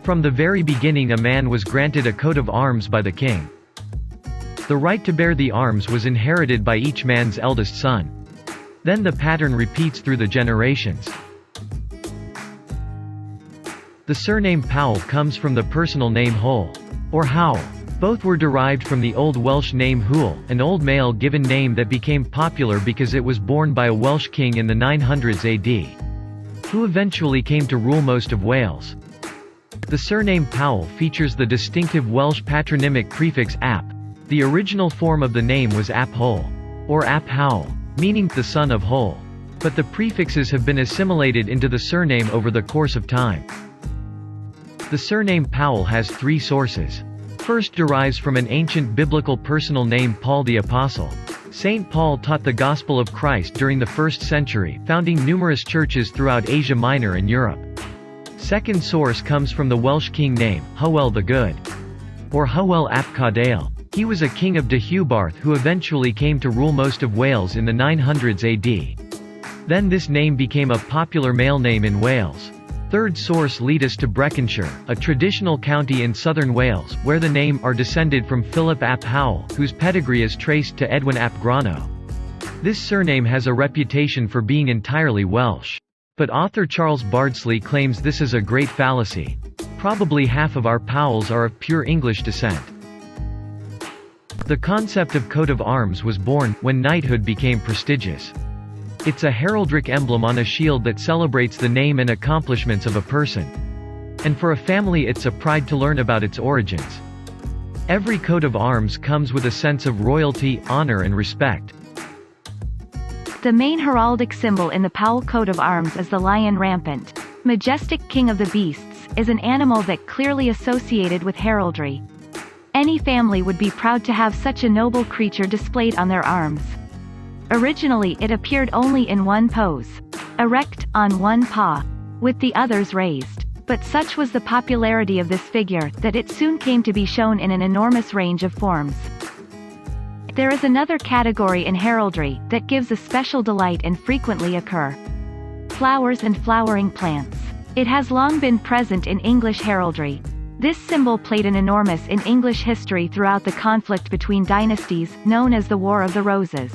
From the very beginning a man was granted a coat of arms by the king. The right to bear the arms was inherited by each man's eldest son. Then the pattern repeats through the generations. The surname Powell comes from the personal name Hole, or Howell. Both were derived from the Old Welsh name Hwyl, an old male given name that became popular because it was borne by a Welsh king in the 900s AD, who eventually came to rule most of Wales. The surname Powell features the distinctive Welsh patronymic prefix ap. The original form of the name was ap Hole, or ap Howell, meaning the son of Hole. But the prefixes have been assimilated into the surname over the course of time. The surname Powell has three sources. First derives from an ancient biblical personal name Paul the Apostle. Saint Paul taught the gospel of Christ during the 1st century, founding numerous churches throughout Asia Minor and Europe. Second source comes from the Welsh king name, Hywel the Good, or Hywel ap Cadail. He was a king of Deheubarth who eventually came to rule most of Wales in the 900s AD. Then this name became a popular male name in Wales. Third source lead us to Breconshire, a traditional county in southern Wales, where the name are descended from Philip ap Howell, whose pedigree is traced to Edwin ap Grano. This surname has a reputation for being entirely Welsh. But author Charles Bardsley claims this is a great fallacy. Probably half of our Powells are of pure English descent. The concept of coat of arms was born when knighthood became prestigious. It's a heraldic emblem on a shield that celebrates the name and accomplishments of a person. And for a family it's a pride to learn about its origins. Every coat of arms comes with a sense of royalty, honor and respect. The main heraldic symbol in the Powell coat of arms is the lion rampant. Majestic king of the beasts, is an animal that clearly associated with heraldry. Any family would be proud to have such a noble creature displayed on their arms. Originally it appeared only in one pose. Erect, on one paw, with the others raised. But such was the popularity of this figure, that it soon came to be shown in an enormous range of forms. There is another category in heraldry, that gives a special delight and frequently occur. Flowers and flowering plants. It has long been present in English heraldry. This symbol played an enormous in English history throughout the conflict between dynasties, known as the War of the Roses.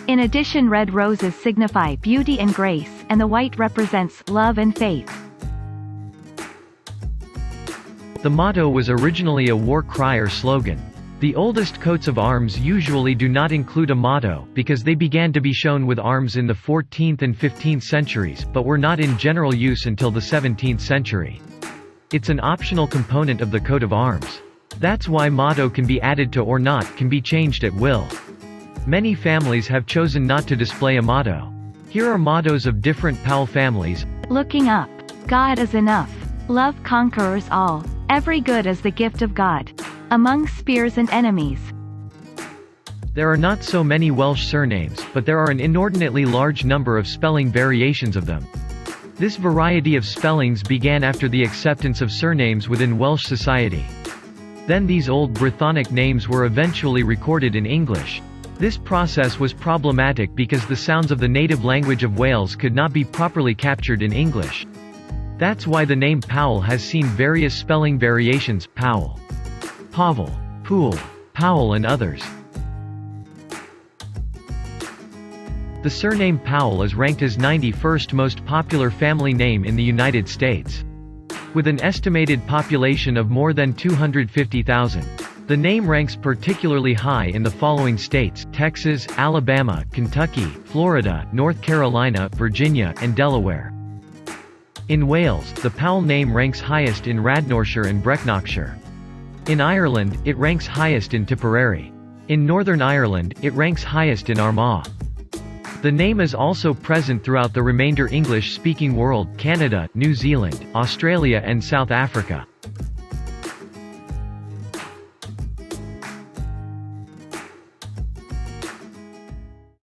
In addition, red roses signify beauty and grace, and the white represents love and faith. The motto was originally a war cry or slogan. The oldest coats of arms usually do not include a motto, because they began to be shown with arms in the 14th and 15th centuries, but were not in general use until the 17th century. It's an optional component of the coat of arms. That's why motto can be added to or not, can be changed at will. Many families have chosen not to display a motto. Here are mottos of different Powell families. Looking up. God is enough. Love conquers all. Every good is the gift of God. Among spears and enemies. There are not so many Welsh surnames, but there are an inordinately large number of spelling variations of them. This variety of spellings began after the acceptance of surnames within Welsh society. Then these old Brythonic names were eventually recorded in English. This process was problematic because the sounds of the native language of Wales could not be properly captured in English. That's why the name Powell has seen various spelling variations: Powell, Powell, Poole, Powell and others. The surname Powell is ranked as 91st most popular family name in the United States. With an estimated population of more than 250,000. The name ranks particularly high in the following states: Texas, Alabama, Kentucky, Florida, North Carolina, Virginia, and Delaware. In Wales, the Powell name ranks highest in Radnorshire and Brecknockshire. In Ireland, it ranks highest in Tipperary. In Northern Ireland, it ranks highest in Armagh. The name is also present throughout the remainder English-speaking world: Canada, New Zealand, Australia and South Africa.